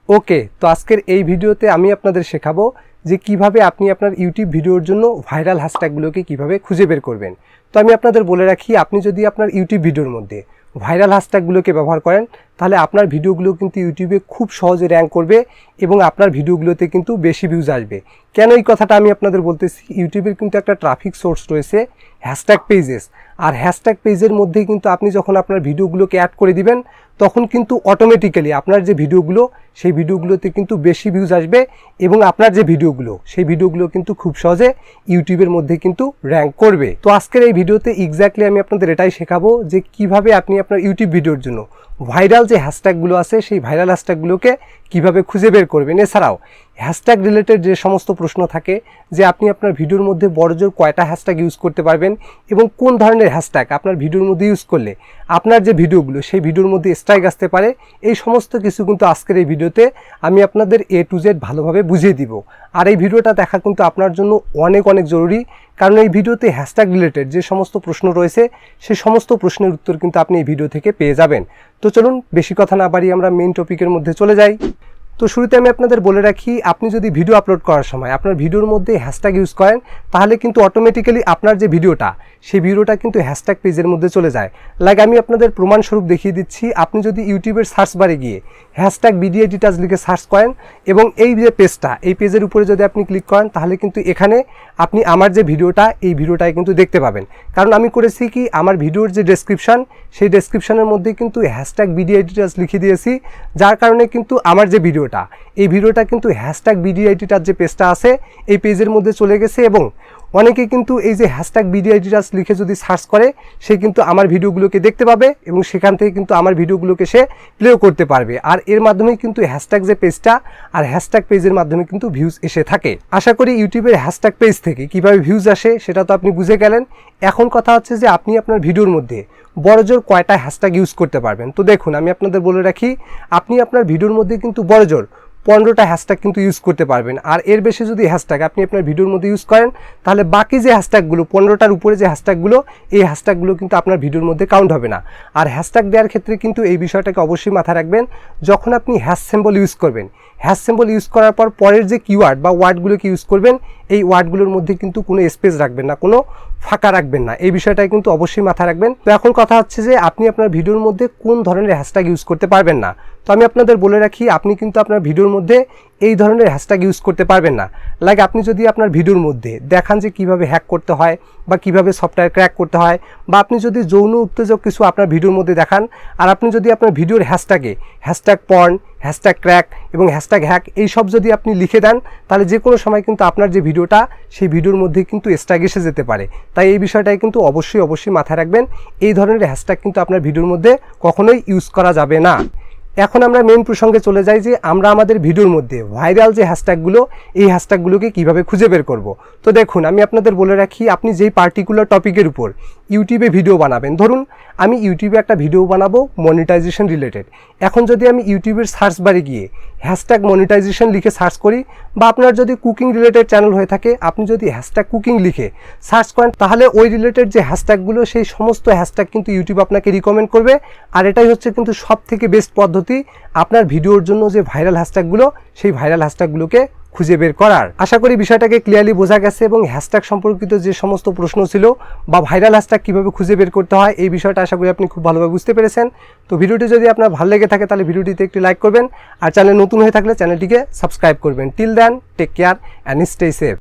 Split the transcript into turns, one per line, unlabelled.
ওকে, তো আজকের এই ভিডিওতে আমি আপনাদের শেখাবো যে কিভাবে আপনি আপনার ইউটিউব ভিডিওর জন্য ভাইরাল হ্যাশট্যাগুলোকে কিভাবে খুঁজে বের করবেন। তো আমি আপনাদের বলে রাখি, আপনি যদি আপনার ইউটিউব ভিডিওর মধ্যে ভাইরাল হ্যাশট্যাগুলোকে ব্যবহার করেন তাহলে আপনার ভিডিওগুলো কিন্তু ইউটিউবে খুব সহজে র্যাঙ্ক করবে এবং আপনার ভিডিওগুলোতে কিন্তু বেশি ভিউজ আসবে। কেন এই কথাটা আমি আপনাদের বলতেছি, ইউটিউবের কিন্তু একটা ট্রাফিক সোর্স রয়েছে হ্যাশট্যাগ পেজেস, আর হ্যাশট্যাগ পেজের মধ্যে কিন্তু আপনি যখন আপনার ভিডিওগুলোকে অ্যাড করে দিবেন তখন কিন্তু অটোমেটিক্যালি আপনার যে ভিডিওগুলো সেই ভিডিওগুলোতে কিন্তু বেশি ভিউজ আসবে এবং আপনার যে ভিডিওগুলো সেই ভিডিওগুলো কিন্তু খুব সহজে ইউটিউবের মধ্যে কিন্তু র্যাঙ্ক করবে। তো আজকের এই ভিডিওতে এক্স্যাক্টলি আমি আপনাদের এটাই শেখাবো যে কিভাবে আপনি আপনার ইউটিউব ভিডিওর জন্য ভাইরাল যে হ্যাশট্যাগুলো আছে সেই ভাইরাল হ্যাশট্যাগুলোকে কিভাবে খুঁজে বের করবেন। এছাড়াও হ্যাশট্যাগ রিলেটেড যে সমস্ত প্রশ্ন থাকে যে আপনি আপনার ভিডিওর মধ্যে বড়জোর কয়টা হ্যাশট্যাগ ইউজ করতে পারবেন এবং কোন ধরনের হ্যাশট্যাগ আপনার ভিডিওর মধ্যে ইউজ করলে আপনার যে ভিডিওগুলো সেই ভিডিওর মধ্যে স্ট্রাইক আসতে পারে, এই সমস্ত কিছু কিন্তু আজকের এই ভিডিওতে আমি আপনাদের A to Z ভালোভাবে বুঝিয়ে দিব। আর এই ভিডিওটা দেখা কিন্তু আপনার জন্য অনেক অনেক জরুরি, কারণ এই ভিডিওতে হ্যাশট্যাগ রিলেটেড যে সমস্ত প্রশ্ন রয়েছে সেই সমস্ত প্রশ্নের উত্তর কিন্তু আপনি এই ভিডিও থেকে পেয়ে যাবেন। তো চলুন বেশি কথা না বাড়িয়ে আমরা মেইন টপিকের মধ্যে চলে যাই। তো শুরুতে আমি আপনাদের বলে রাখি, আপনি যদি ভিডিও আপলোড করার সময় আপনার ভিডিওর মধ্যে হ্যাশট্যাগ ইউজ করেন তাহলে কিন্তু অটোমেটিক্যালি আপনার যে ভিডিওটা সেই ভিডিওটা কিন্তু হ্যাশট্যাগ পেজের মধ্যে চলে যায়। লাইক আমি আপনাদের প্রমাণস্বরূপ দেখিয়ে দিচ্ছি, আপনি যদি ইউটিউবের সার্চ বারে গিয়ে হ্যাশট্যাগ ভিডিও এডিটার্স লিখে সার্চ করেন এবং এই যে পেজটা এই পেজের উপরে যদি আপনি ক্লিক করেন তাহলে কিন্তু এখানে আপনি আমার যে ভিডিওটা এই ভিডিওটাই কিন্তু দেখতে পাবেন। কারণ আমি করেছি কি, আমার ভিডিওর যে ডেসক্রিপশন সেই ডেসক্রিপশনের মধ্যে কিন্তু হ্যাশট্যাগ ভিডিও এডিটার্স লিখে দিয়েছি, যার কারণে কিন্তু আমার যে ভিডিওটা এই ভিডিওটা কিন্তু হ্যাশট্যাগ ভিডিও এডিটার যে পেজটা আছে এই পেজের মধ্যে চলে গেছে এবং অনেকে কিন্তু এই যে হ্যাশট্যাগ ভিডিও এডিটার্স লিখে যদি সার্চ করে সে কিন্তু আমার ভিডিওগুলোকে দেখতে পাবে এবং সেখান থেকে কিন্তু আমার ভিডিওগুলোকে সে প্লেও করতে পারবে। আর এর মাধ্যমে কিন্তু হ্যাশট্যাগ যে পেজটা আর হ্যাশট্যাগ পেজের মাধ্যমে কিন্তু ভিউজ এসে থাকে। আশা করি ইউটিউবের হ্যাশট্যাগ পেজ থেকে কিভাবে ভিউজ আসে সেটা তো আপনি বুঝে গেলেন। এখন কথা হচ্ছে যে আপনি আপনার ভিডিওর মধ্যে বড়জোর কয়টা হ্যাশট্যাগ ইউজ করতে পারবেন। তো দেখুন আমি আপনাদের বলে রাখি, আপনি আপনার ভিডিওর মধ্যে কিন্তু বড়জোর 15টা হ্যাশট্যাগ কিন্তু ইউজ করতে পারবেন। আর এর বেশি যদি হ্যাশট্যাগ আপনি আপনার ভিডিওর মধ্যে ইউজ করেন তাহলে বাকি যে হ্যাশট্যাগুলো 15টার উপরে যে হ্যাশট্যাগুলো এই হ্যাশট্যাগুলো কিন্তু আপনার ভিডিওর মধ্যে কাউন্ট হবে না। আর হ্যাশট্যাগ দেওয়ার ক্ষেত্রে কিন্তু এই বিষয়টাকে অবশ্যই মাথায় রাখবেন, যখন আপনি হ্যাশ সিম্বল ইউজ করবেন, হ্যাশ সিম্বল ইউজ করার পর পরের যে কিওয়ার্ড বা ওয়ার্ডগুলোকে ইউজ করবেন এই ওয়ার্ডগুলোর মধ্যে কিন্তু কোনো স্পেস রাখবেন না, কোনো ফাঁকা রাখবেন না, এই বিষয়টাই কিন্তু অবশ্যই মাথায় রাখবেন। তো এখন কথা হচ্ছে যে আপনি আপনার ভিডিওর মধ্যে কোন ধরনের হ্যাশট্যাগ ইউজ করতে পারবেন না। তো আমি আপনাদের বলে রাখি, আপনি কিন্তু আপনার ভিডিওর মধ্যে এই ধরনের হ্যাশট্যাগ ইউজ করতে পারবেন না। লাইক আপনি যদি আপনার ভিডিওর মধ্যে দেখান যে কিভাবে হ্যাক করতে হয় বা কিভাবে সফটওয়্যার ক্র্যাক করতে হয়, বা আপনি যদি যৌন উত্তেজক কিছু আপনার ভিডিওর মধ্যে দেখান আর আপনি যদি আপনার ভিডিওর হ্যাশট্যাগে হ্যাশট্যাগ পর্ন, হ্যাশট্যাগ ক্র্যাক এবং হ্যাশট্যাগ হ্যাক এই সব যদি আপনি লিখে দেন তাহলে যে কোনো সময় কিন্তু আপনার যে ভিডিওটা সেই ভিডিওর মধ্যে কিন্তু স্ট্যাগ এসে যেতে পারে। তাই এই বিষয়টাই কিন্তু অবশ্যই মাথায় রাখবেন, এই ধরনের হ্যাশট্যাগ কিন্তু আপনার ভিডিওর মধ্যে কখনোই ইউজ করা যাবে না। এখন আমরা মেইন প্রসঙ্গে চলে যাই যে আমরা আমাদের ভিডিওর মধ্যে ভাইরাল যে হ্যাশট্যাগুলো এই হ্যাশট্যাগুলোকে কিভাবে খুঁজে বের করব। তো দেখুন আমি আপনাদের বলে রাখি, আপনি যেই পার্টিকুলার টপিকের উপর ইউটিউবে ভিডিও বানাবেন, ধরুন আমি ইউটিউবে একটা ভিডিও বানাবো মনিটাইজেশন রিলেটেড। এখন যদি আমি ইউটিউবের সার্চ বারে গিয়ে হ্যাশট্যাগ মনিটাইজেশন লিখে সার্চ করি, বা আপনার যদি কুকিং রিলেটেড চ্যানেল হয়ে থাকে আপনি যদি হ্যাশট্যাগ কুকিং লিখে সার্চ করেন তাহলে ওই রিলেটেড যে হ্যাশট্যাগুলো সেই সমস্ত হ্যাশট্যাগ কিন্তু ইউটিউব আপনাকে রিকমেন্ড করবে। আর এটাই হচ্ছে কিন্তু সব থেকে বেস্ট পদ্ধতি আপনার ভিডিওর জন্য যে ভাইরাল হ্যাশট্যাগুলো সেই ভাইরাল হ্যাশট্যাগুলোকে খুঁজে বের করার। আশা করি বিষয়টাকে ক্লিয়ারলি বোঝা গেছে এবং হ্যাশট্যাগ সম্পর্কিত যে সমস্ত প্রশ্ন ছিল বা ভাইরাল হ্যাশট্যাগ কীভাবে খুঁজে বের করতে হয় এই বিষয়টা আশা করি আপনি খুব ভালোভাবে বুঝতে পেরেছেন। তো ভিডিওটি যদি আপনার ভালো লেগে থাকে তাহলে ভিডিওটিতে একটি লাইক করবেন আর চ্যানেল নতুন হয়ে থাকলে চ্যানেলটিকে সাবস্ক্রাইব করবেন। Till then take care and stay safe.